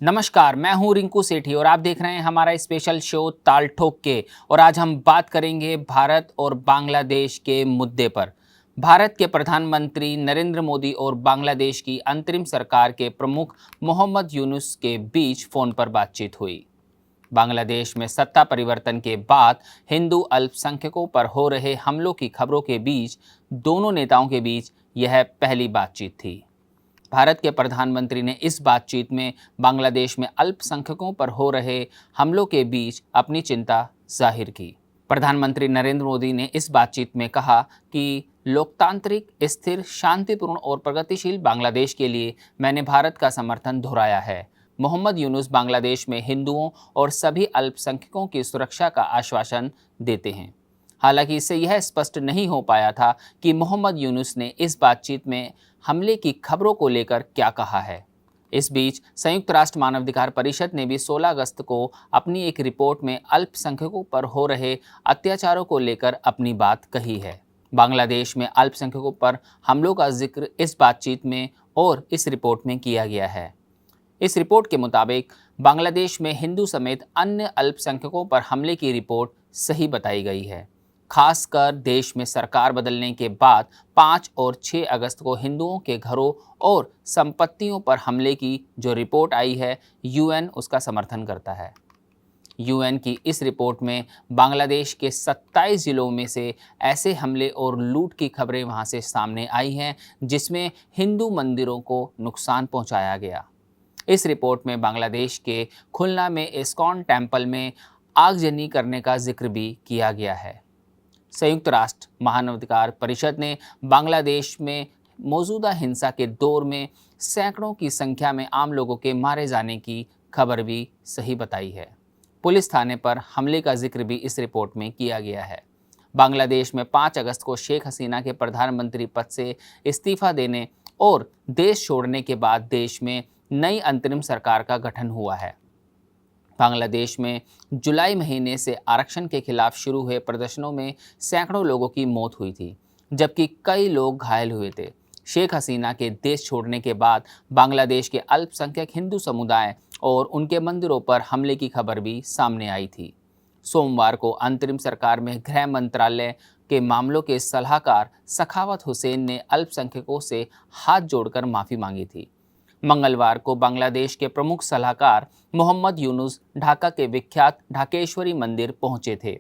नमस्कार, मैं हूं रिंकू सेठी और आप देख रहे हैं हमारा स्पेशल शो ताल ठोक के। और आज हम बात करेंगे भारत और बांग्लादेश के मुद्दे पर। भारत के प्रधानमंत्री नरेंद्र मोदी और बांग्लादेश की अंतरिम सरकार के प्रमुख मोहम्मद यूनुस के बीच फोन पर बातचीत हुई। बांग्लादेश में सत्ता परिवर्तन के बाद हिंदू अल्पसंख्यकों पर हो रहे हमलों की खबरों के बीच दोनों नेताओं के बीच यह पहली बातचीत थी। भारत के प्रधानमंत्री ने इस बातचीत में बांग्लादेश में अल्पसंख्यकों पर हो रहे हमलों के बीच अपनी चिंता जाहिर की। प्रधानमंत्री नरेंद्र मोदी ने इस बातचीत में कहा कि लोकतांत्रिक, स्थिर, शांतिपूर्ण और प्रगतिशील बांग्लादेश के लिए मैंने भारत का समर्थन दोहराया है। मोहम्मद यूनुस बांग्लादेश में हिंदुओं और सभी अल्पसंख्यकों की सुरक्षा का आश्वासन देते हैं। हालांकि इससे यह स्पष्ट नहीं हो पाया था कि मोहम्मद यूनुस ने इस बातचीत में हमले की खबरों को लेकर क्या कहा है। इस बीच संयुक्त राष्ट्र मानवाधिकार परिषद ने भी 16 अगस्त को अपनी एक रिपोर्ट में अल्पसंख्यकों पर हो रहे अत्याचारों को लेकर अपनी बात कही है। बांग्लादेश में अल्पसंख्यकों पर हमलों का जिक्र इस बातचीत में और इस रिपोर्ट में किया गया है। इस रिपोर्ट के मुताबिक बांग्लादेश में हिंदू समेत अन्य अल्पसंख्यकों पर हमले की रिपोर्ट सही बताई गई है। खासकर देश में सरकार बदलने के बाद 5 और 6 अगस्त को हिंदुओं के घरों और संपत्तियों पर हमले की जो रिपोर्ट आई है, यूएन उसका समर्थन करता है। यूएन की इस रिपोर्ट में बांग्लादेश के 27 जिलों में से ऐसे हमले और लूट की खबरें वहां से सामने आई हैं जिसमें हिंदू मंदिरों को नुकसान पहुंचाया गया। इस रिपोर्ट में बांग्लादेश के खुलना में इस्कॉन टेम्पल में आगजनी करने का जिक्र भी किया गया है। संयुक्त राष्ट्र मानवाधिकार परिषद ने बांग्लादेश में मौजूदा हिंसा के दौर में सैकड़ों की संख्या में आम लोगों के मारे जाने की खबर भी सही बताई है। पुलिस थाने पर हमले का जिक्र भी इस रिपोर्ट में किया गया है। बांग्लादेश में 5 अगस्त को शेख हसीना के प्रधानमंत्री पद से इस्तीफा देने और देश छोड़ने के बाद देश में नई अंतरिम सरकार का गठन हुआ है। बांग्लादेश में जुलाई महीने से आरक्षण के खिलाफ शुरू हुए प्रदर्शनों में सैकड़ों लोगों की मौत हुई थी, जबकि कई लोग घायल हुए थे। शेख हसीना के देश छोड़ने के बाद बांग्लादेश के अल्पसंख्यक हिंदू समुदाय और उनके मंदिरों पर हमले की खबर भी सामने आई थी। सोमवार को अंतरिम सरकार में गृह मंत्रालय के मामलों के सलाहकार सखावत हुसैन ने अल्पसंख्यकों से हाथ जोड़कर माफ़ी मांगी थी। मंगलवार को बांग्लादेश के प्रमुख सलाहकार मोहम्मद यूनुस ढाका के विख्यात ढाकेश्वरी मंदिर पहुंचे थे।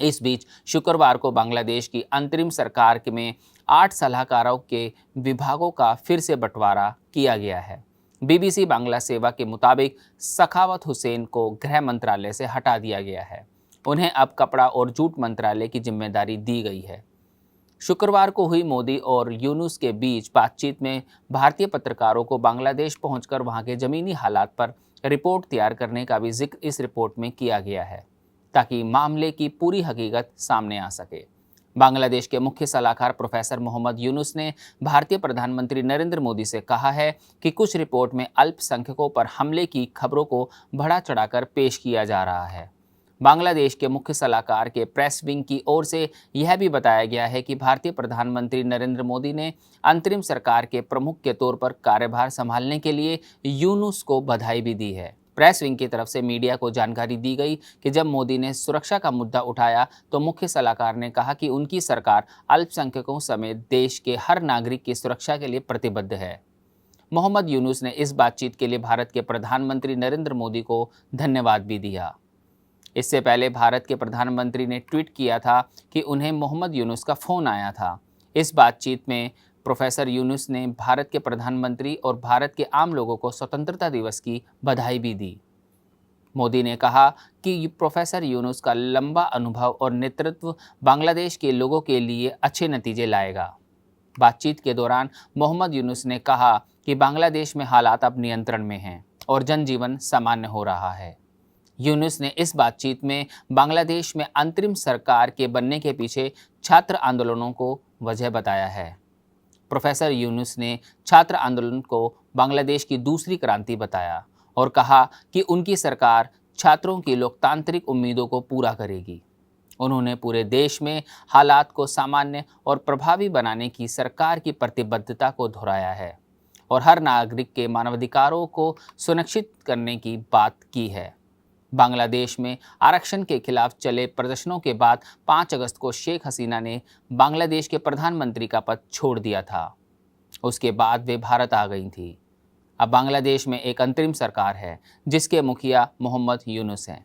इस बीच शुक्रवार को बांग्लादेश की अंतरिम सरकार में 8 सलाहकारों के विभागों का फिर से बंटवारा किया गया है। बीबीसी बांग्ला सेवा के मुताबिक सखावत हुसैन को गृह मंत्रालय से हटा दिया गया है। उन्हें अब कपड़ा और जूट मंत्रालय की जिम्मेदारी दी गई है। शुक्रवार को हुई मोदी और यूनुस के बीच बातचीत में भारतीय पत्रकारों को बांग्लादेश पहुंचकर वहां के ज़मीनी हालात पर रिपोर्ट तैयार करने का भी जिक्र इस रिपोर्ट में किया गया है, ताकि मामले की पूरी हकीकत सामने आ सके। बांग्लादेश के मुख्य सलाहकार प्रोफेसर मोहम्मद यूनुस ने भारतीय प्रधानमंत्री नरेंद्र मोदी से कहा है कि कुछ रिपोर्ट में अल्पसंख्यकों पर हमले की खबरों को बढ़ा चढ़ाकर पेश किया जा रहा है। बांग्लादेश के मुख्य सलाहकार के प्रेस विंग की ओर से यह भी बताया गया है कि भारतीय प्रधानमंत्री नरेंद्र मोदी ने अंतरिम सरकार के प्रमुख के तौर पर कार्यभार संभालने के लिए यूनुस को बधाई भी दी है। प्रेस विंग की तरफ से मीडिया को जानकारी दी गई कि जब मोदी ने सुरक्षा का मुद्दा उठाया तो मुख्य सलाहकार ने कहा कि उनकी सरकार अल्पसंख्यकों समेत देश के हर नागरिक की सुरक्षा के लिए प्रतिबद्ध है। मोहम्मद यूनुस ने इस बातचीत के लिए भारत के प्रधानमंत्री नरेंद्र मोदी को धन्यवाद भी दिया। इससे पहले भारत के प्रधानमंत्री ने ट्वीट किया था कि उन्हें मोहम्मद यूनुस का फ़ोन आया था। इस बातचीत में प्रोफेसर यूनुस ने भारत के प्रधानमंत्री और भारत के आम लोगों को स्वतंत्रता दिवस की बधाई भी दी। मोदी ने कहा कि प्रोफेसर यूनुस का लंबा अनुभव और नेतृत्व बांग्लादेश के लोगों के लिए अच्छे नतीजे लाएगा। बातचीत के दौरान मोहम्मद यूनुस ने कहा कि बांग्लादेश में हालात अब नियंत्रण में हैं और जनजीवन सामान्य हो रहा है। यूनुस ने इस बातचीत में बांग्लादेश में अंतरिम सरकार के बनने के पीछे छात्र आंदोलनों को वजह बताया है। प्रोफेसर यूनुस ने छात्र आंदोलन को बांग्लादेश की दूसरी क्रांति बताया और कहा कि उनकी सरकार छात्रों की लोकतांत्रिक उम्मीदों को पूरा करेगी। उन्होंने पूरे देश में हालात को सामान्य और प्रभावी बनाने की सरकार की प्रतिबद्धता को दोहराया है। और हर नागरिक के मानवाधिकारों को सुनिश्चित करने की बात की है। बांग्लादेश में आरक्षण के खिलाफ चले प्रदर्शनों के बाद 5 अगस्त को शेख हसीना ने बांग्लादेश के प्रधानमंत्री का पद छोड़ दिया था। उसके बाद वे भारत आ गई थी। अब बांग्लादेश में एक अंतरिम सरकार है जिसके मुखिया मोहम्मद यूनुस हैं।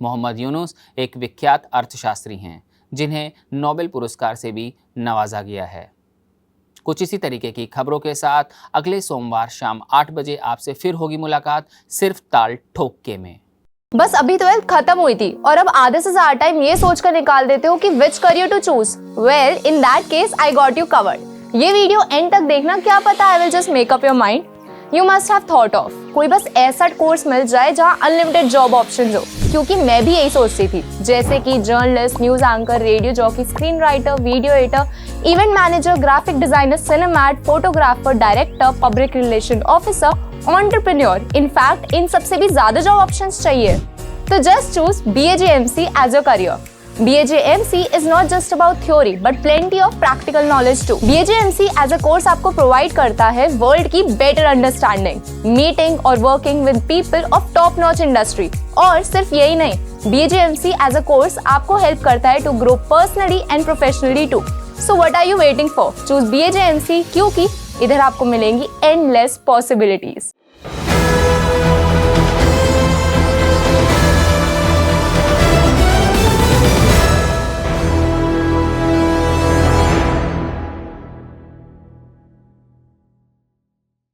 मोहम्मद यूनुस एक विख्यात अर्थशास्त्री हैं जिन्हें नोबेल पुरस्कार से भी नवाजा गया है। कुछ इसी तरीके की खबरों के साथ अगले सोमवार शाम 8 बजे आपसे फिर होगी मुलाकात, सिर्फ ताल ठोक के में। बस अभी 12th खत्म हुई थी और अब आधे से ज्यादा टाइम ये सोचकर निकाल देते हो कि which career to choose. Well, in that case I got you covered. ये वीडियो एंड तक देखना, क्या पता I will just make up your mind. You must have thought of कोई बस ऐसा कोर्स मिल जाए जहाँ अनलिमिटेड जॉब ऑप्शन हो, क्योंकि मैं भी यही सोचती थी। जैसे कि journalist, news anchor, radio jockey, screen writer, video editor, event manager, graphic designer, cinemat, photographer, director, public relation officer, entrepreneur. In fact इन सबसे भी ज्यादा जॉब ऑप्शंस चाहिए। तो just choose BAJMC as your career. BAJMC is not just about theory but plenty of practical knowledge too. BAJMC as a course आपको provide करता है world की better understanding, meeting और working with people of top notch industry. और सिर्फ यही नहीं, BAJMC as a course आपको help करता है to grow personally and professionally too. So what are you waiting for? Choose BAJMC क्योंकि इधर आपको मिलेंगी endless possibilities.